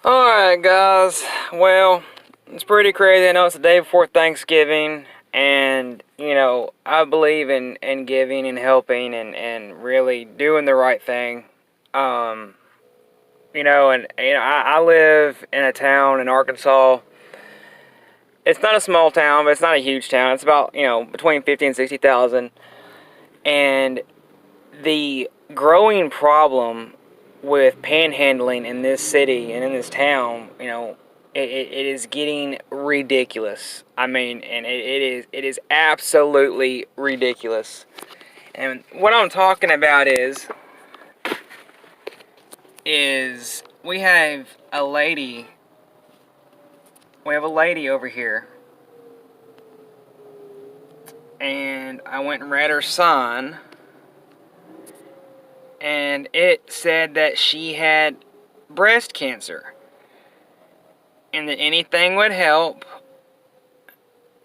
Alright, guys. Well, it's pretty crazy. I know it's the day before Thanksgiving, and, I believe in giving and helping and really doing the right thing. I live in a town in Arkansas. It's not a small town, but it's not a huge town. It's about, between 50 and 60,000. And the growing problem with panhandling in this city and in this town, it is getting ridiculous. I mean, and it is absolutely ridiculous. And what I'm talking about is we have a lady. We have a lady over here, and I went and read her sign, and it said that she had breast cancer, and that anything would help,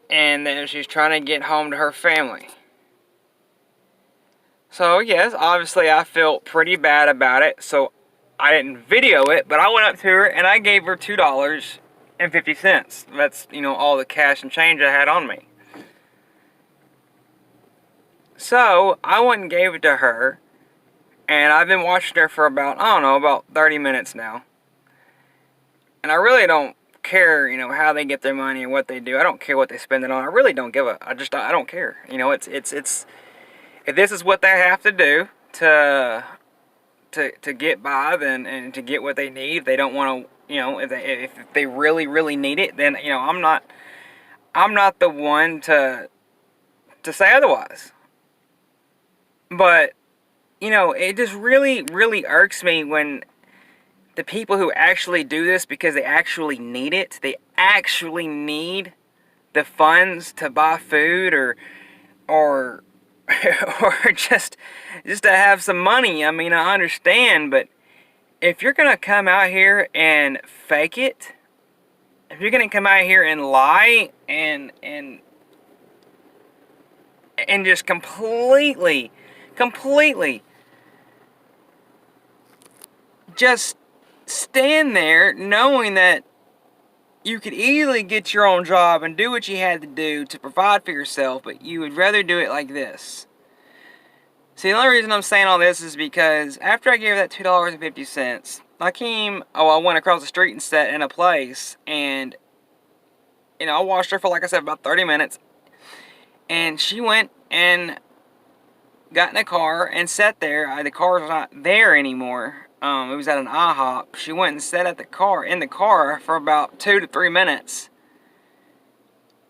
and that she's trying to get home to her family. So yes, obviously I felt pretty bad about it, so I didn't video it, but I went up to her and I gave her $2.50. That's, all the cash and change I had on me. So I went and gave it to her, and I've been watching her for about 30 minutes now. And I really don't care, how they get their money and what they do. I don't care what they spend it on. I really don't give a, I don't care. It's if this is what they have to do to get by, then, and to get what they need, if they don't want to, if they really, really need it, then, I'm not the one to say otherwise. But, it just really, really irks me when the people who actually do this because they actually need it, they actually need the funds to buy food or or just to have some money. I mean, I understand, but if you're gonna come out here and fake it, if you're gonna come out here and lie and just completely just stand there knowing that you could easily get your own job and do what you had to do to provide for yourself, but you would rather do it like this. See, the only reason I'm saying all this is because after I gave her that $2.50, I went across the street and sat in a place, and, I watched her for, like I said, about 30 minutes, and she went and got in a car and sat there. The car was not there anymore. It was at an IHOP. She went and sat in the car for about 2 to 3 minutes.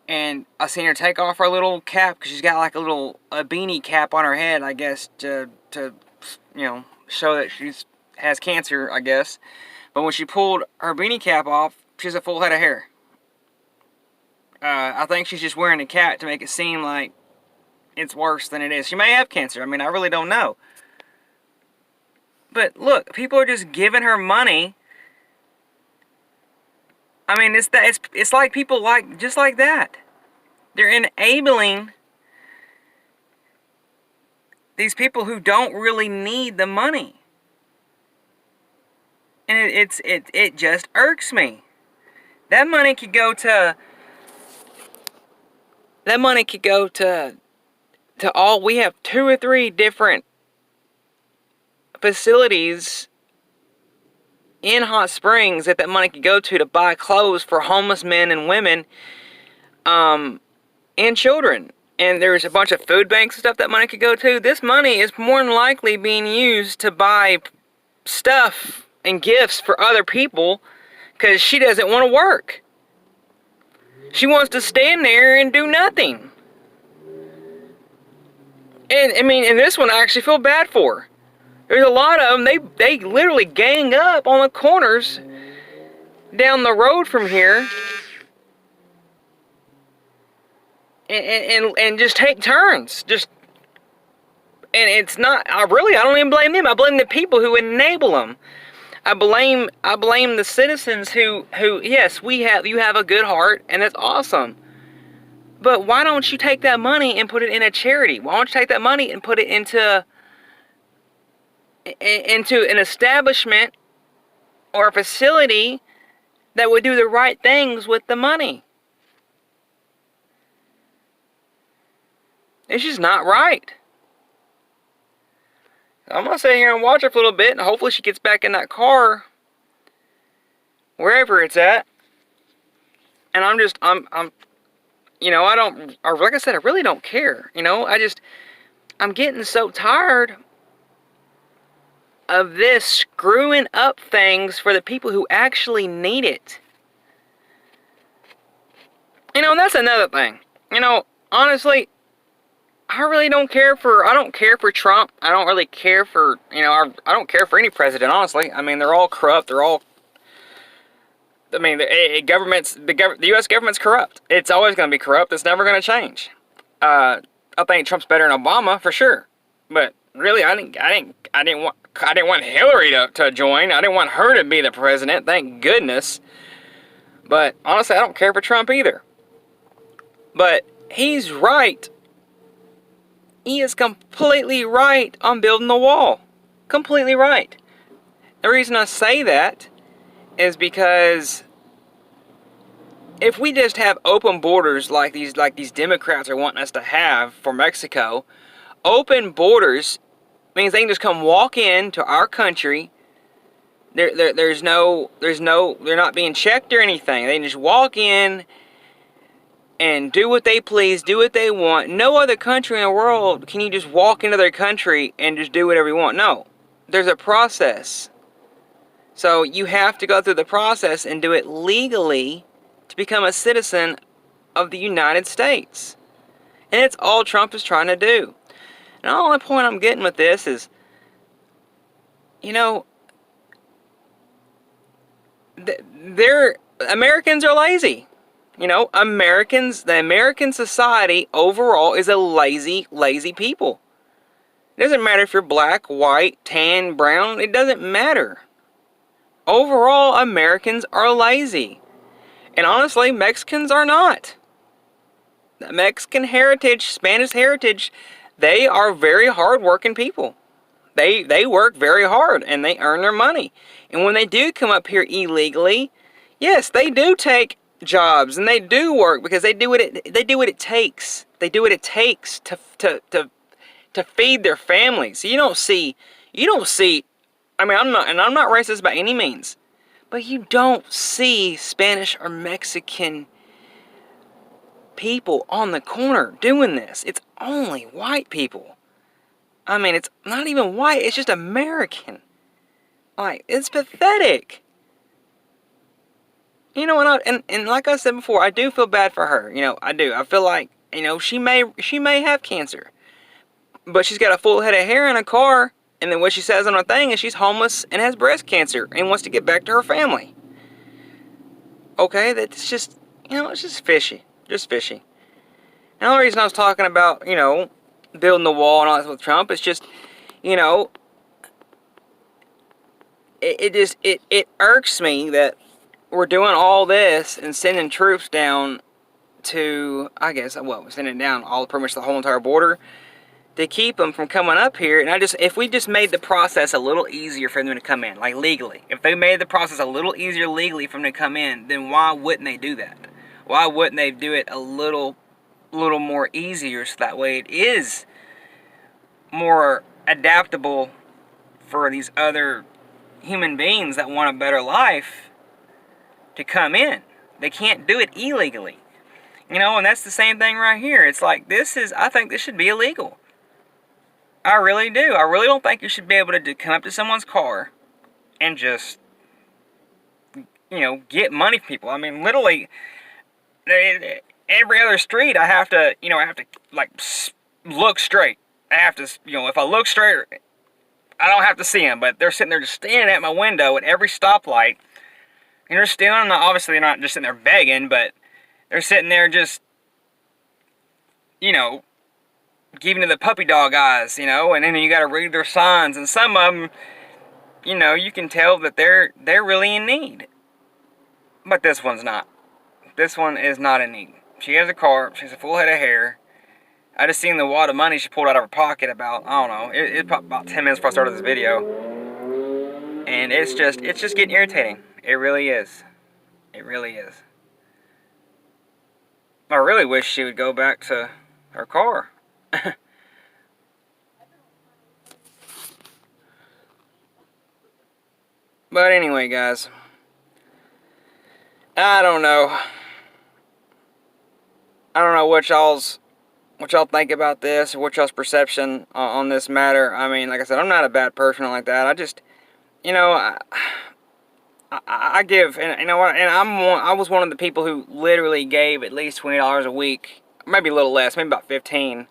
And I seen her take off her little cap, because she's got like a beanie cap on her head, I guess, to show that she has cancer, I guess. But when she pulled her beanie cap off, she has a full head of hair. I think she's just wearing a cap to make it seem like it's worse than it is. She may have cancer. I mean, I really don't know. But look, people are just giving her money. I mean, it's like people just like that. They're enabling these people who don't really need the money. And it just irks me. That money could go to all. We have 2 or 3 different facilities in Hot Springs that money could go to buy clothes for homeless men and women, and children. And there's a bunch of food banks and stuff that money could go to. This money is more than likely being used to buy stuff and gifts for other people, because she doesn't want to work. She wants to stand there and do nothing. And I mean, and this one I actually feel bad for. There's a lot of them, they literally gang up on the corners down the road from here and just take turns. And it's not, I don't even blame them. I blame the people who enable them. I blame the citizens who yes, you have a good heart, and that's awesome. But why don't you take that money and put it in a charity? Why don't you take that money and put it into an establishment or a facility that would do the right things with the money. It's just not right. I'm going to sit here and watch her for a little bit, and hopefully she gets back in that car, wherever it's at. And I'm, you know, like I said, I really don't care. You know, I'm getting so tired of this screwing up things for the people who actually need it. You know, and that's another thing. You know, honestly, I don't care for Trump. I don't really care for, you know, I don't care for any president, honestly. I mean, they're all corrupt. The U.S. government's corrupt. It's always going to be corrupt. It's never going to change. I think Trump's better than Obama, for sure. But really, I didn't want Hillary to join. I didn't want her to be the president, thank goodness. But honestly, I don't care for Trump either. But he's right. He is completely right on building the wall. Completely right. The reason I say that is because if we just have open borders like these Democrats are wanting us to have for Mexico, open borders means they can just come walk into our country. They're not being checked or anything. They can just walk in and do what they please, do what they want. No other country in the world can you just walk into their country and just do whatever you want. No, there's a process. So you have to go through the process and do it legally to become a citizen of the United States. And it's all Trump is trying to do. And the only point I'm getting with this is, you know, Americans are lazy. You know, the American society overall is a lazy people. It doesn't matter if you're black, white, tan, brown. It doesn't matter. Overall, Americans are lazy. And honestly, Mexicans are not. The Mexican heritage, Spanish heritage, they are very hard-working people. They work very hard, and they earn their money. And when they do come up here illegally, yes, they do take jobs, and they do work because they do what it takes. They do what it takes to feed their families. You don't see. I mean, I'm not racist by any means, but you don't see Spanish or Mexican people on the corner doing this. It's only white people. I mean, it's not even white. It's just American. Like, it's pathetic. You know, and like I said before, I do feel bad for her. You know, I do. I feel like, you know, she may have cancer, but she's got a full head of hair in a car, and then what she says on her thing is she's homeless and has breast cancer and wants to get back to her family. Okay, that's just, you know, it's just fishy. Just fishy. And the only reason I was talking about, you know, building the wall and all this with Trump is just, you know, it irks me that we're doing all this and sending troops down to, I guess, well, we're sending down pretty much the whole entire border to keep them from coming up here. And if we just made the process a little easier for them to come in, like legally, if they made the process a little easier legally for them to come in, then why wouldn't they do that? Why wouldn't they do it a little more easier so that way it is more adaptable for these other human beings that want a better life to come in? They can't do it illegally. You know, and that's the same thing right here. It's like, I think this should be illegal. I really do. I really don't think you should be able to come up to someone's car and just, you know, get money from people. I mean, literally, every other street I have to like look straight. I have to, you know, if I look straight, I don't have to see them, but they're sitting there just standing at my window at every stoplight. And they're stealing. Obviously, they're not just sitting there begging, but they're sitting there just, you know, giving to the puppy dog eyes, you know, and then you got to read their signs. And some of them, you know, you can tell that they're really in need. But this one's not. This one is not in need. She has a car. She has a full head of hair. I just seen the wad of money she pulled out of her pocket about, I don't know, it probably about 10 minutes before I started this video. And it's just getting irritating. It really is. It really is. I really wish she would go back to her car. But anyway, guys, I don't know. I don't know what y'all think about this, or what y'all's perception on this matter. I mean, like I said, I'm not a bad person like that. I just, you know, I give, and you know what, and I was one of the people who literally gave at least $20 a week, maybe a little less, maybe about 15,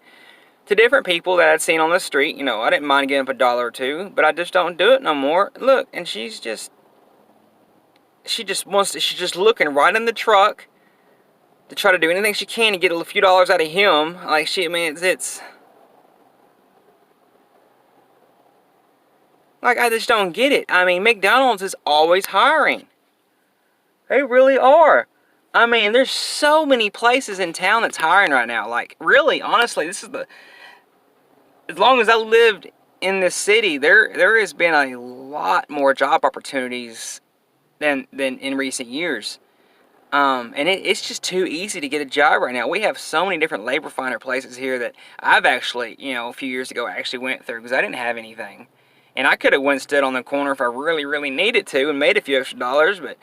to different people that I'd seen on the street. You know, I didn't mind giving up a dollar or two, but I just don't do it no more. Look, and she's just she's just looking right in the truck to try to do anything she can to get a few dollars out of him. Like, I mean, it's like, I just don't get it. I mean, McDonald's is always hiring. They really are. I mean, there's so many places in town that's hiring right now. Like, really, honestly, as long as I lived in this city, there has been a lot more job opportunities than in recent years. And it's just too easy to get a job right now. We have so many different labor finder places here that I've actually, a few years ago, I actually went through because I didn't have anything. And I could have went stood on the corner if I really, really needed to and made a few extra dollars, but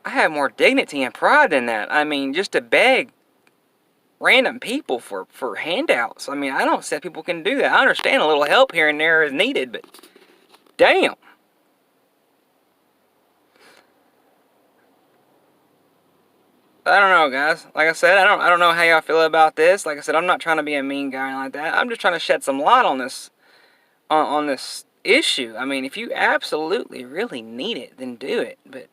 I have more dignity and pride than that. I mean, just to beg random people for handouts. I mean, I don't say people can do that. I understand a little help here and there is needed, but damn. I don't know, guys. Like I said, I don't know how y'all feel about this. Like I said, I'm not trying to be a mean guy like that. I'm just trying to shed some light on this on this issue. I mean, if you absolutely really need it, then do it. But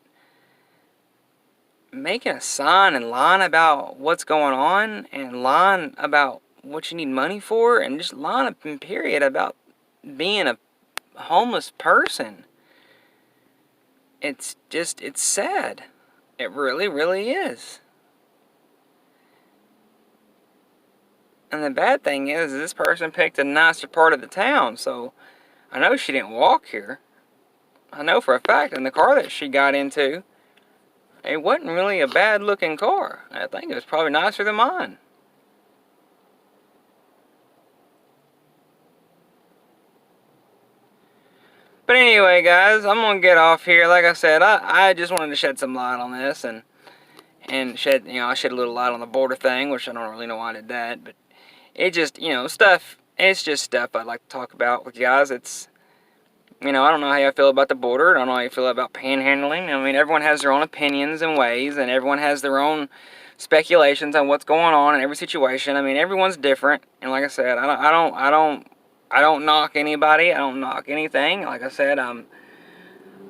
making a sign and lying about what's going on and lying about what you need money for and just lying up in period about being a homeless person, it's sad. It really, really is. And the bad thing is this person picked a nicer part of the town, so I know she didn't walk here. I know for a fact in the car that she got into, it wasn't really a bad looking car. I think it was probably nicer than mine. But anyway, guys, I'm gonna get off here. Like I said, I just wanted to shed some light on this and shed, I shed a little light on the border thing, which I don't really know why I did that, but it just, it's just stuff I'd like to talk about with you guys. It's, I don't know how you feel about the border. I don't know how you feel about panhandling. I mean, everyone has their own opinions and ways, and everyone has their own speculations on what's going on in every situation. I mean, everyone's different, and like I said, I don't knock anybody. I don't knock anything. Like I said,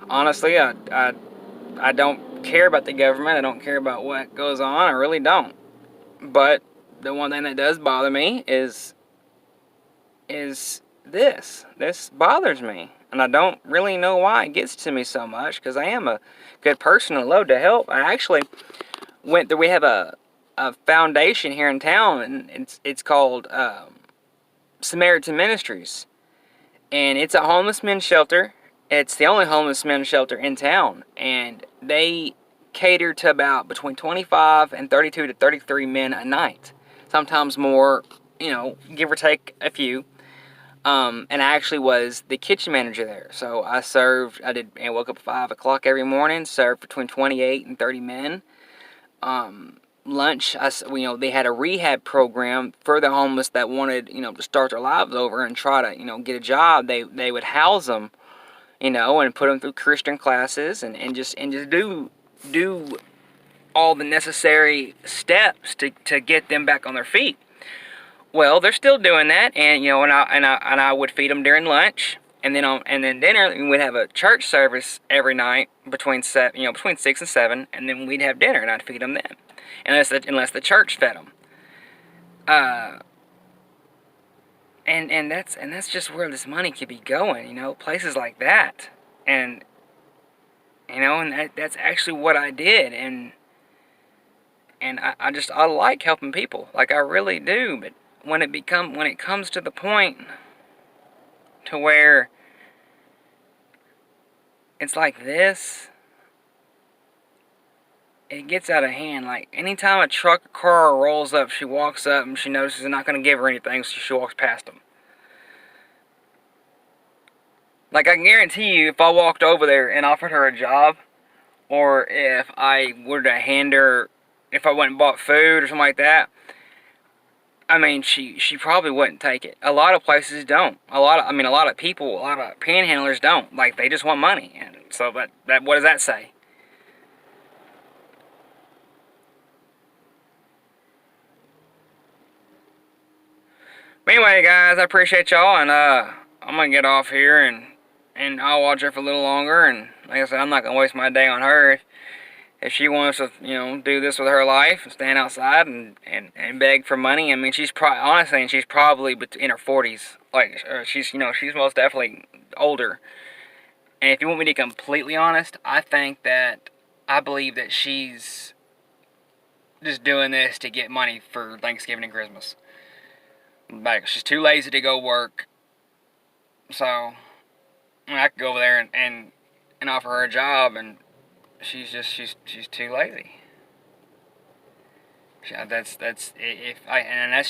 honestly, I don't care about the government. I don't care about what goes on. I really don't. But the one thing that does bother me is this. This bothers me. And I don't really know why it gets to me so much, because I am a good person and love to help. I actually went through, we have a foundation here in town, and it's called Samaritan Ministries. And it's a homeless men's shelter. It's the only homeless men's shelter in town. And they cater to about between 25 and 32 to 33 men a night. Sometimes more, give or take a few. And I actually was the kitchen manager there. So I woke up at 5 o'clock every morning, served between 28 and 30 men. Lunch, they had a rehab program for the homeless that wanted, to start their lives over and try to, get a job. They would house them, and put them through Christian classes and just do all the necessary steps to get them back on their feet. Well, they're still doing that, and I would feed them during lunch, and then dinner. And we'd have a church service every night between 6 and 7, and then we'd have dinner, and I'd feed them then, unless the church fed them. And that's just where this money could be going, places like that, and that's actually what I did, and I like helping people, like I really do, but when it comes to the point to where it's like this, it gets out of hand. Like, anytime a truck or car rolls up, she walks up and she notices they're not going to give her anything, so she walks past them. Like, I can guarantee you, if I walked over there and offered her a job, or if I were to hand her, if I went and bought food or something like that, I mean, she probably wouldn't take it. A lot of places don't. A lot of people, a lot of panhandlers don't. Like, they just want money. And so, what does that say? But anyway, guys, I appreciate y'all, and I'm gonna get off here, and I'll watch her for a little longer. And like I said, I'm not gonna waste my day on her. If she wants to, do this with her life and stand outside and beg for money, I mean, she's probably, honestly, and she's probably in her 40s. Like, she's most definitely older. And if you want me to be completely honest, I believe that she's just doing this to get money for Thanksgiving and Christmas. Like, she's too lazy to go work. So, I could go over there and offer her a job, and she's too lazy. And that's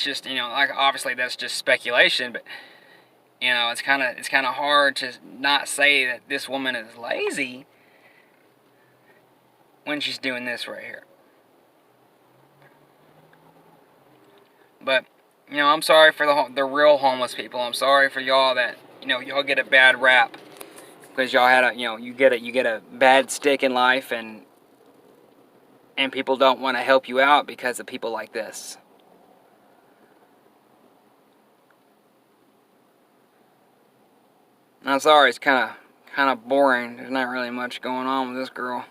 just, like, obviously that's just speculation, but it's kind of hard to not say that this woman is lazy when she's doing this right here. But I'm sorry for the real homeless people. I'm sorry for y'all that y'all get a bad rap because y'all had you get a bad stick in life, and people don't want to help you out because of people like this. I'm sorry, it's kind of boring. There's not really much going on with this girl.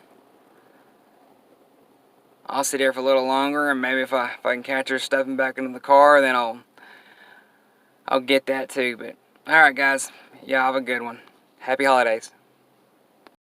I'll sit here for a little longer, and maybe if I can catch her stepping back into the car, then I'll get that too. But alright, guys, y'all have a good one. Happy holidays.